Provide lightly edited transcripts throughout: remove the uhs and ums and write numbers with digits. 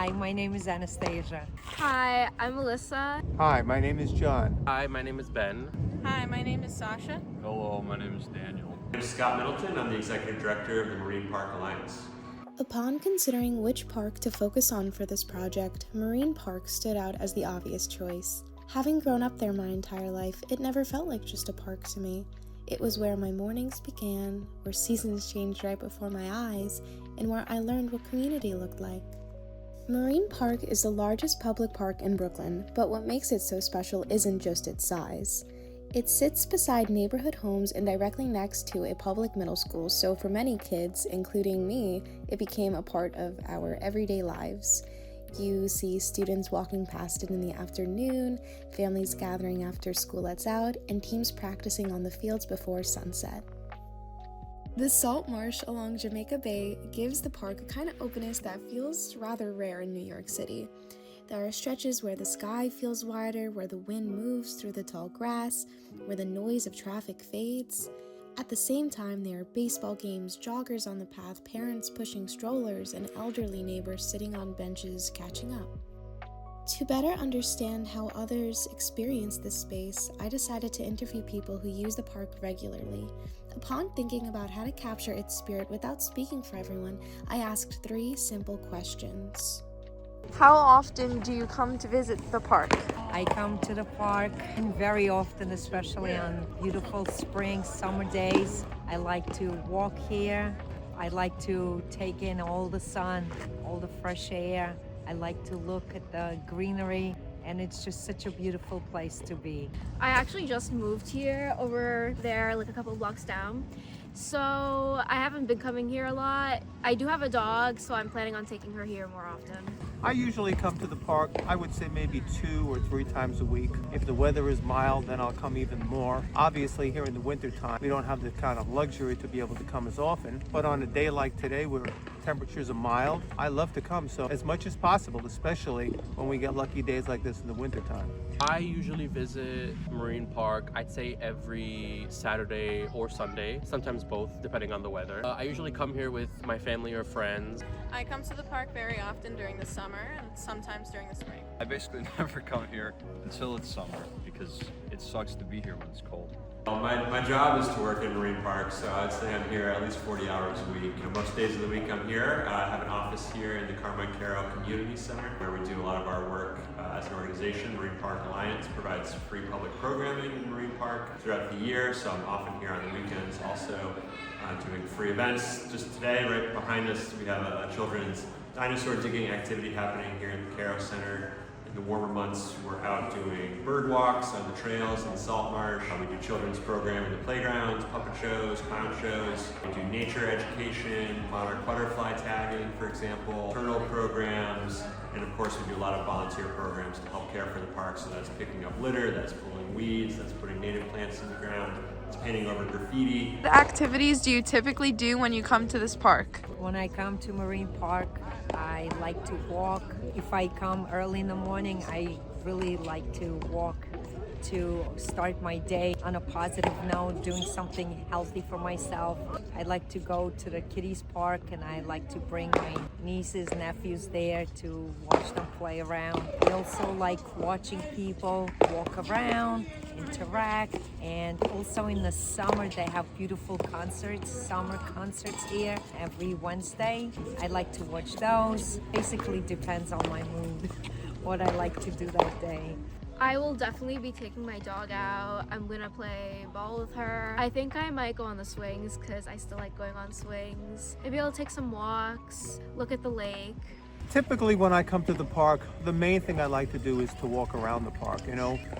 Hi, my name is Anastasia. Hi, I'm Melissa. Hi, my name is John. Hi, my name is Ben. Hi, my name is Sasha. Hello, my name is Daniel. I'm Scott Middleton. I'm the Executive Director of the Marine Park Alliance. Upon considering which park to focus on for this project, Marine Park stood out as the obvious choice. Having grown up there my entire life, it never felt like just a park to me. It was where my mornings began, where seasons changed right before my eyes, and where I learned what community looked like. Marine Park is the largest public park in Brooklyn, but what makes it so special isn't just its size. It sits beside neighborhood homes and directly next to a public middle school, so for many kids, including me, it became a part of our everyday lives. You see students walking past it in the afternoon, families gathering after school lets out, and teams practicing on the fields before sunset. The salt marsh along Jamaica Bay gives the park a kind of openness that feels rather rare in New York City. There are stretches where the sky feels wider, where the wind moves through the tall grass, where the noise of traffic fades. At the same time, there are baseball games, joggers on the path, parents pushing strollers, and elderly neighbors sitting on benches catching up. To better understand how others experience this space, I decided to interview people who use the park regularly. Upon thinking about how to capture its spirit without speaking for everyone, I asked 3 simple questions. How often do you come to visit the park? I come to the park very often, especially on beautiful spring, summer days. I like to walk here. I like to take in all the sun, all the fresh air. I like to look at the greenery, and it's just such a beautiful place to be. I actually just moved here over there, like a couple blocks down. So I haven't been coming here a lot. I do have a dog, so I'm planning on taking her here more often. I usually come to the park, I would say maybe 2 or 3 times a week. If the weather is mild, then I'll come even more. Obviously, here in the winter time, we don't have the kind of luxury to be able to come as often. But on a day like today, where temperatures are mild, I love to come. So as much as possible, especially when we get lucky days like this in the winter time. I usually visit Marine Park, I'd say every Saturday or Sunday, sometimes both, depending on the weather. I usually come here with my family or friends. I come to the park very often during the summer and sometimes during the spring. I basically never come here until it's summer because it sucks to be here when it's cold. Well, my job is to work in Marine Park, so I'd say I'm here at least 40 hours a week. Most days of the week I'm here. I have an office here in the Carmine Caro Community Center where we do a lot of our work as an organization. Marine Park Alliance provides free public programming in Marine Park throughout the year, so I'm often here on the weekends also doing free events. Just today, right behind us, we have a children's dinosaur digging activity happening here in the Caro Center. In the warmer months, we're out doing bird walks on the trails in the salt marsh. We do children's program in the playgrounds, puppet shows, clown shows. We do nature education, monarch butterfly tagging, for example, turtle programs, and of course we do a lot of volunteer programs to help care for the park. So that's picking up litter, that's pulling weeds, that's putting native plants in the ground, it's painting over graffiti. What activities do you typically do when you come to this park? When I come to Marine Park, I like to walk. If I come early in the morning, I really like to walk to start my day on a positive note, doing something healthy for myself. I like to go to the kiddies park, and I like to bring my nieces, nephews there to watch them play around. I also like watching people walk around, interact, and also in the summer they have beautiful concerts, summer concerts here every Wednesday. I like to watch those. Basically depends on my mood, what I like to do that day. I will definitely be taking my dog out. I'm gonna play ball with her. I think I might go on the swings because I still like going on swings. Maybe I'll take some walks, look at the lake. Typically when I come to the park, the main thing I like to do is to walk around the park.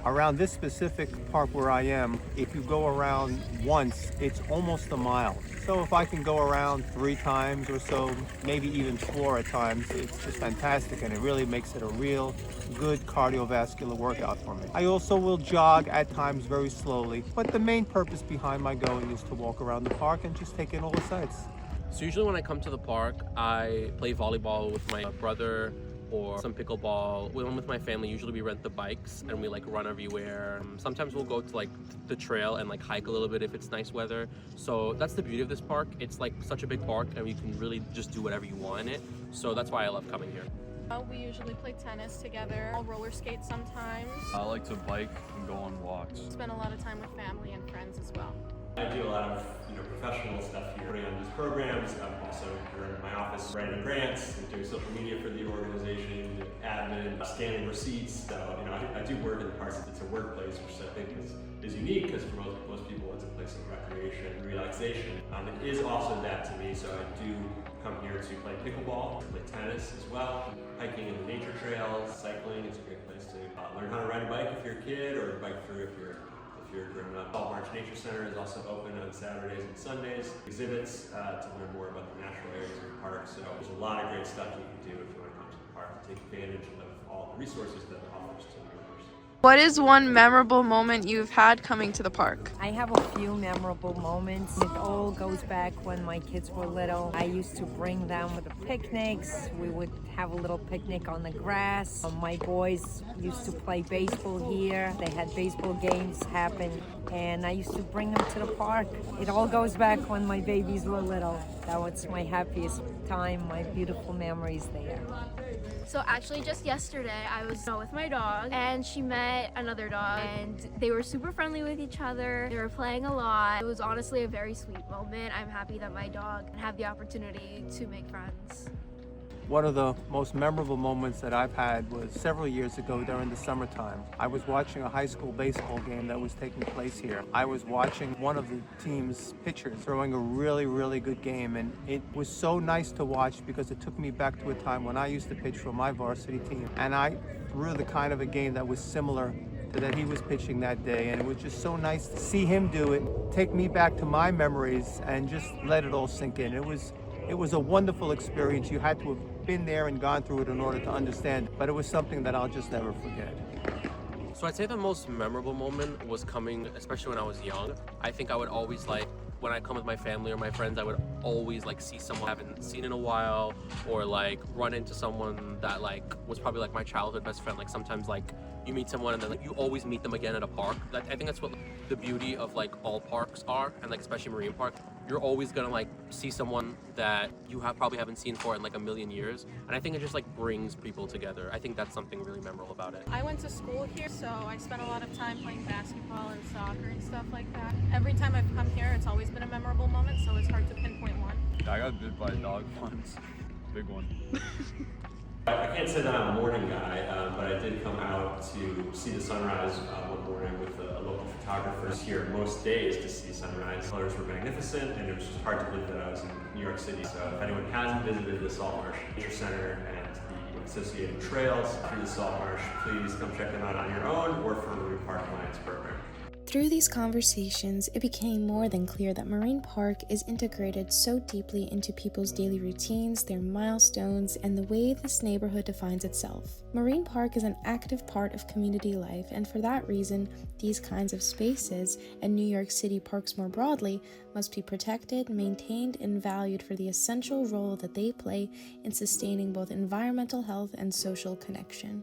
Around this specific park where I am, if you go around once, it's almost a mile. So if I can go around 3 times or so, maybe even 4 at times, it's just fantastic, and it really makes it a real good cardiovascular workout for me. I also will jog at times very slowly, but the main purpose behind my going is to walk around the park and just take in all the sights. So usually when I come to the park, I play volleyball with my brother or some pickleball. When I'm with my family, usually we rent the bikes and we run everywhere. Sometimes we'll go to the trail and hike a little bit if it's nice weather. So that's the beauty of this park. It's such a big park and you can really just do whatever you want in it. So that's why I love coming here. We usually play tennis together. I'll roller skate sometimes. I like to bike and go on walks. Spend a lot of time with family and friends as well. I do a lot of professional stuff here, putting on these programs. I'm also here in my office writing grants, and doing social media for the organization, admin, scanning receipts. So I do work in the parks. It's a workplace, which I think is unique because for most people it's a place of recreation and relaxation. It is also that to me. So I do come here to play pickleball, to play tennis as well, hiking in the nature trails, cycling. It's a great place to learn how to ride a bike if you're a kid, or bike through if you're grown up. Salt Marsh Nature Center is also open on Saturdays and Sundays. Exhibits to learn more about the natural areas of the park. So there's a lot of great stuff you can do if you want to come to the park and take advantage of all the resources that it offers to members. What is one memorable moment you've had coming to the park? I have a few memorable moments. It all goes back when my kids were little. I used to bring them to the picnics. We would have a little picnic on the grass. My boys used to play baseball here. They had baseball games happen, and I used to bring them to the park. It all goes back when my babies were little. That was my happiest time, my beautiful memories there. So actually just yesterday I was with my dog and she met another dog and they were super friendly with each other. They were playing a lot. It was honestly a very sweet moment. I'm happy that my dog had the opportunity to make friends. One of the most memorable moments that I've had was several years ago during the summertime. I was watching a high school baseball game that was taking place here. I was watching one of the team's pitchers throwing a really, really good game, and it was so nice to watch because it took me back to a time when I used to pitch for my varsity team, and I threw the kind of a game that was similar to that he was pitching that day, and it was just so nice to see him do it, take me back to my memories, and just let it all sink in. It was a wonderful experience. You had to have been there and gone through it in order to understand, but it was something that I'll just never forget. So I'd say the most memorable moment was coming, especially when I was young. I think I would always when I come with my family or my friends, I would always see someone I haven't seen in a while, or run into someone that was probably my childhood best friend. Sometimes you meet someone and then you always meet them again at a park. I think that's what the beauty of all parks are, and especially Marine Park. You're always gonna see someone that you probably haven't seen for in a million years, and I think it just brings people together. I think that's something really memorable about it. I went to school here, so I spent a lot of time playing basketball and soccer and stuff like that. Every time I've come here, it's always been a memorable moment, so it's hard to pinpoint one. I got bit by a dog once. Big one. I can't say that I'm a morning guy, but I did come out to see the sunrise one morning with a local photographer here most days to see sunrise. Colors were magnificent, and it was just hard to believe that I was in New York City. So if anyone hasn't visited the Salt Marsh Nature Center and the associated trails through the Salt Marsh, please come check them out on your own or for Marine Park Alliance program. Through these conversations, it became more than clear that Marine Park is integrated so deeply into people's daily routines, their milestones, and the way this neighborhood defines itself. Marine Park is an active part of community life, and for that reason, these kinds of spaces, and New York City parks more broadly, must be protected, maintained, and valued for the essential role that they play in sustaining both environmental health and social connection.